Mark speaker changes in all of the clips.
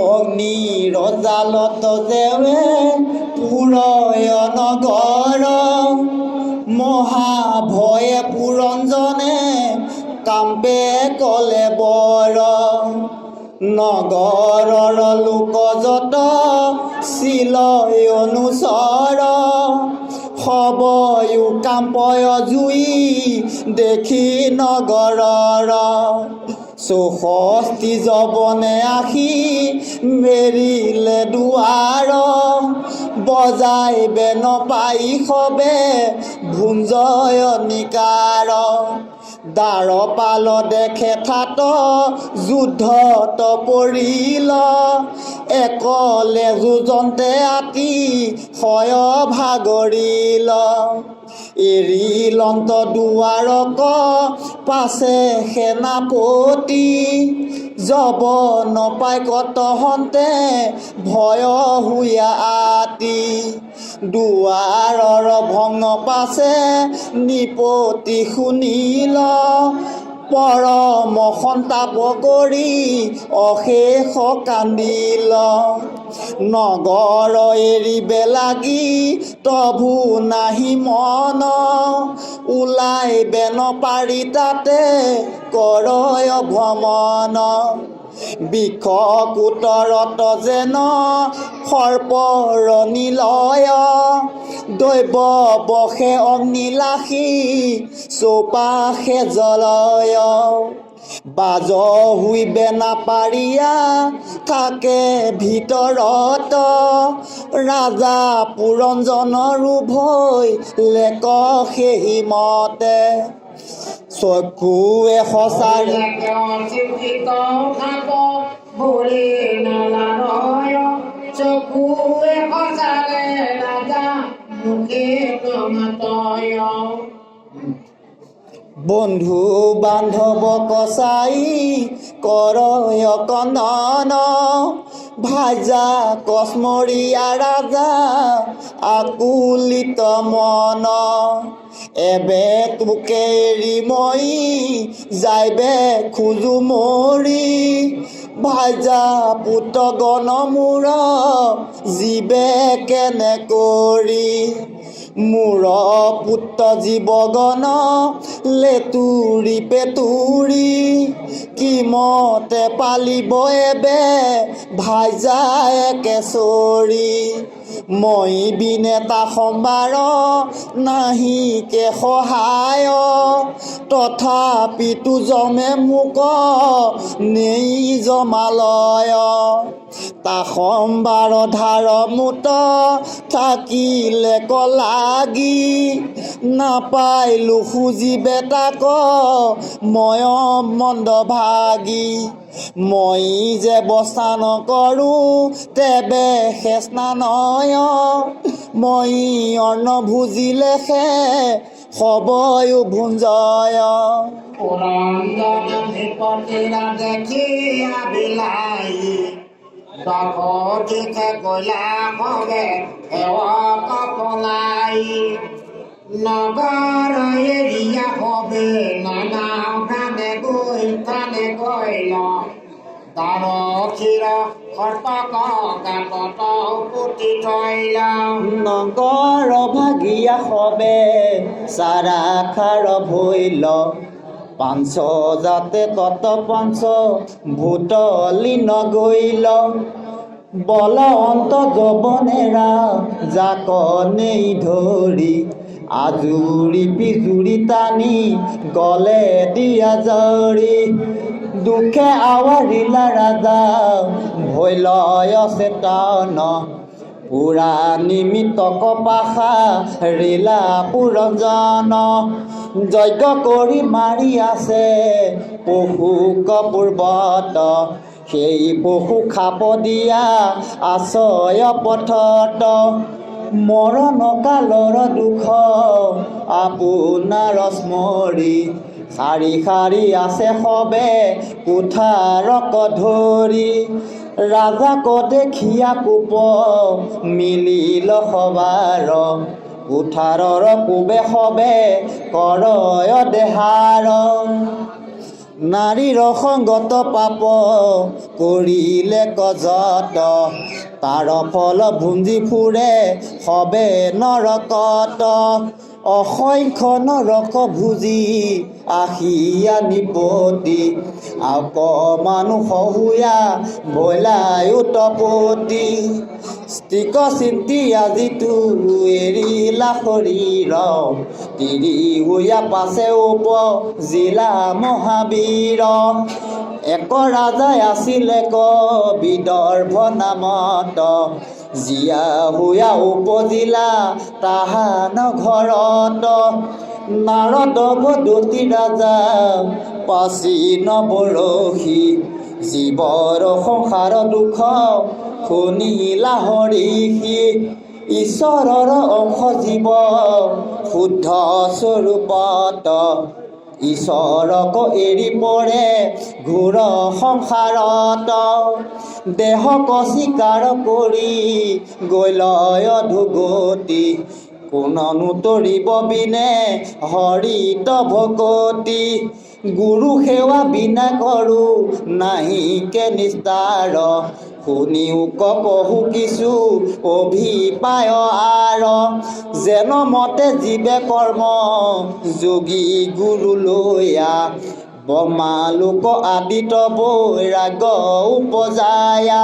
Speaker 1: অগ্নি ৰজালত যেৱে পুৰয় নগৰ মহাভয়ে পুৰঞ্জনে কাম্পে কলে বৰ নগৰৰ লোক যত চিলয় অনুচৰ সবয়ো কাম্পয় জুই দেখি নগৰৰ চৌষষ্ঠি জবনে আহি মেৰিলে দুৱাৰ বজাইবে নপাই সবে ভুঞ্জয় নিকাৰ দ্বাৰপাল দেখে ঠাত যুদ্ধত পৰিল একলে যুঁজন্তে আতি হয় ভাগৰিল এৰিলন্ত দুৱাৰক পাছে সেনাপতি জব নপাই কতহন্তে ভয় হুয়া আতি দুৱাৰৰ ভঙ পাছে নিপতি শুনিল পৰম সন্তাপ কৰি অশেষ কান্দিল নগৰ এৰিবে লাগি তভু নাহি মন ওলাইবে নপাৰি তাতে কৰয় ভ্ৰমণ বিষ কোটৰত যেন সৰ্পৰ নিলয় দৈৱ বসে অগ্নিলাসী চৌপাশে জলয় বাজ হুইবে নাপাৰিয়া থাকে ভিতৰত ৰাজা পুৰঞ্জনৰো ভয় লেক সেই মতে চকুৱে সঁচাৰে চকুৱে সঁচাৰে ৰাজা মুখে কমাতয় বন্ধু বান্ধৱ কচাই কৰয় কন্দন ভাজা কস্মৰীয়া ৰাজা আকুলিত মন এবে তোকে এৰি মই যাইবে খোজো মৰি ভাজা পুতগণ মূৰ জীৱে কেনে কৰি মূৰ পুত্ৰ জীৱগণ লেতুৰি পেতুৰি কিমতে পালিব এবে ভাইজাই কেশৰী মই বিনেতা সম্বাৰ নাহিকে সহায় তথাপিতো জমে মোক নেই জমালয় তা সম্বাৰ ধাৰ মুত থাকিলে কলাগি নাপাইলো খুজিবে তাক মই মন্দ ভাগি মই যে বস্তান কৰোঁ তেবে স্নানয় মই অন্ন ভুজিলে সে সবয়ো ভুঞ্জয়
Speaker 2: নগৰ এৰিয়া হবে নানা প্ৰাণে গৈল তাৰ চিৰ সৰ্পক গাতত পুতি থৈল
Speaker 1: নগৰ ভাগিয়া হবে চাৰাখাৰ ভৈল পাঞ্চ যাতে তত পাঞ্চ ভূতলি নগৈল বল অন্ত যবনেৰা যাক নেই ধৰি আজুৰি পিজুৰি টানি গলে দিয়া জৰি দুখে আৱাৰিলা ৰাজা ভৈলয় চেতন পুৰা নিমিত কপাশা ৰিলা পুৰঞ্জন যজ্ঞ কৰি মাৰি আছে পশুক পূৰ্বত সেই পশু খাপ দিয়া আশ্ৰয় পথত মৰণ কালৰ দুখ আপোনাৰ স্মৰি শাৰী শাৰী আছে সবে কুঠাৰক ধৰি ৰাজাক দেখিয়া কোপ মিলিল সবাৰ কুঠাৰৰ কোবে সবে কৰয় দেহাৰ নাৰীৰ সংগত পাপ কৰিলে গজত তাৰ ফল ভুঞ্জি ফুৰে সবে নৰকত অসংখ্য নৰক ভুজি আহিয়া নিপতি আক মানুহ হুয়া বলায়ু তপতি ষ্টিক চিন্তি আজিতো এৰিলা শৰীৰ তিৰি হুয়া পাছে উপ জিলা মহাবীৰ এক ৰাজাই আছিলে ক বিদৰ্ভ নামত জিয়া হুয়া উপজিলা তাহান ঘৰত নাৰদ বদতি ৰাজা প্ৰাচীন বৰশী জীৱৰ সংসাৰ দুখ শুনিলা হৰিষি ঈশ্বৰৰ অংশ জীৱ শুদ্ধ স্বৰূপত ঈশ্বৰক এৰি পৰে ঘোৰ সংসাৰত দেহক স্বীকাৰ কৰি গৈলয় অধোগতি কোননো তৰিব বিনে হৰিত ভকতি গুৰু সেৱা বিনা কৰো নাহিকে নিস্তাৰ শুনিও কহু কিছু অভিপায় আৰ যেন মতে জীৱে কৰ্ম যোগী গুৰু লৈয়া ব্ৰহ্মালোক আদিত বৈৰাগ উপজায়া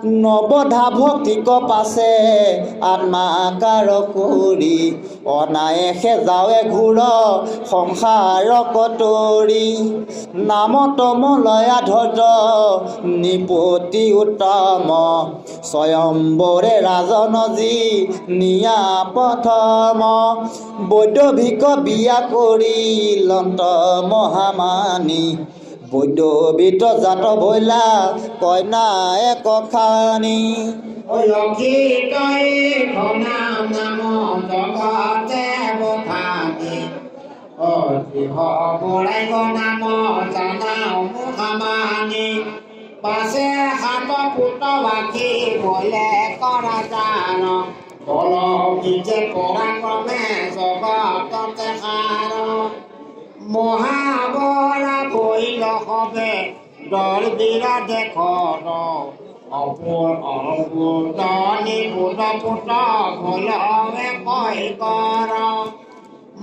Speaker 1: নৱধা ভক্তিক পাছে আত্মাকাৰ কৰি অনায়েষে যাৱে ঘূৰ সংসাৰ কটৰি নামত মলয়া ধ্বজ নিপতি উত্তম স্বয়ম্বৰে ৰাজন যি নিয়া প্ৰথম বৈদভিক বিয়া কৰি লন্ত মহামানী বৈদবিত জাত বৈলা কইনা এক খানি
Speaker 2: পাছে হাত পুত বাকী বলে কৰা জান বল বিজে পৰাক্ৰমে জগততে সাৰ মহাবৰা বৈল হবে দল বীৰা দেখ অপুদনি পুত পুত ভুলবে কৈ কৰ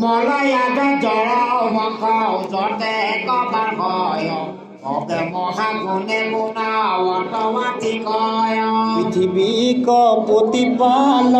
Speaker 2: মলয়াদ জৰ বংশ যতে কবাৰ হয় হবে মহাগুণে গুণাৱতমাতি কয়
Speaker 1: পৃথিৱীক প্ৰতিপাল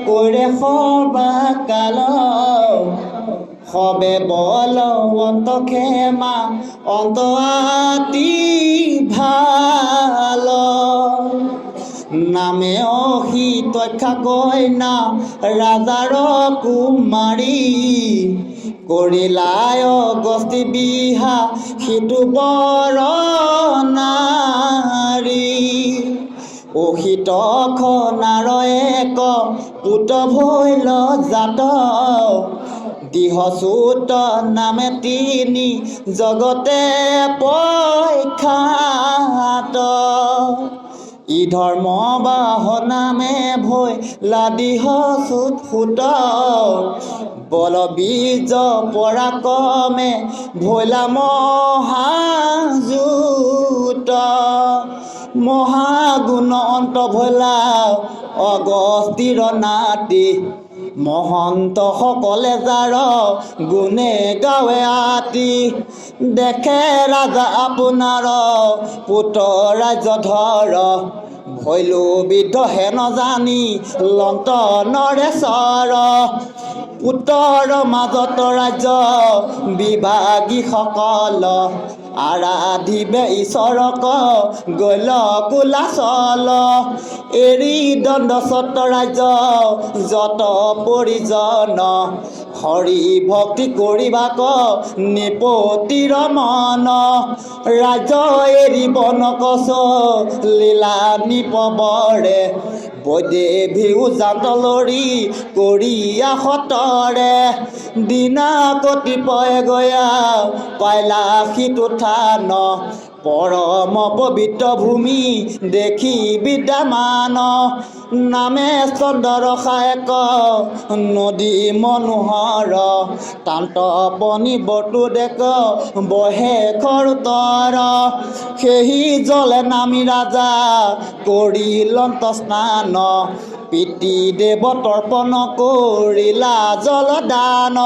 Speaker 1: কৰে সৰ্বকাল সবে বল অন্ত ক্ষেমা অন্ত আতি ভাল নামে অহি তক্ষা কইনা ৰাজাৰ কুমাৰী কৰিলায় গস্তি বিহা সিটো বৰ নাৰী অহিত খনাৰ এক পুত ভৈল জাত দিহচুত নামে তিনি জগতে পখ্যাত ই ধৰ্ম বাহ নামে ভৈ লাদিহচুত সুত বলবীজ পৰাক্ৰমে ভৈলা মহাযুত মহাগুণ অন্ত ভৈলা অগস্তিৰ নাতি মহন্ত সকলে যাৰ গুণে গাৱে আতি দেখে ৰাজা আপোনাৰ পুত ৰাজ্য ধৰ ভৈলো বিদ্ধ হে নজানি লন্ত নৰেশ্বৰ পুতৰ মাজত ৰাজ্য বিভাগী সকল আৰাধিবে ঈশ্বৰক গৈল কুলাচল এৰি দণ্ড ছত্ৰ ৰাজ্য যত পৰিজন হৰি ভক্তি কৰিবাক নিপতিৰ মন ৰাজ্য এৰিব নকচ লীলা নিপবৰে বৈদেৱীও জাতলৰি কৰিয়া সতৰে দিনা কতিপয় গয়া পাইলা সিটো থান পৰম পবিত্ৰ ভূমি দেখি বিদ্যামান নামে চন্দ্ৰৰসা এক নদী মনোহৰ তান্ত পনি বটু দেক বহে খৰুতৰ সেহি জলে নামি ৰাজা কৰিলন্ত স্নান পিতৃ দেৱ তৰ্পণ কৰিলা জলদান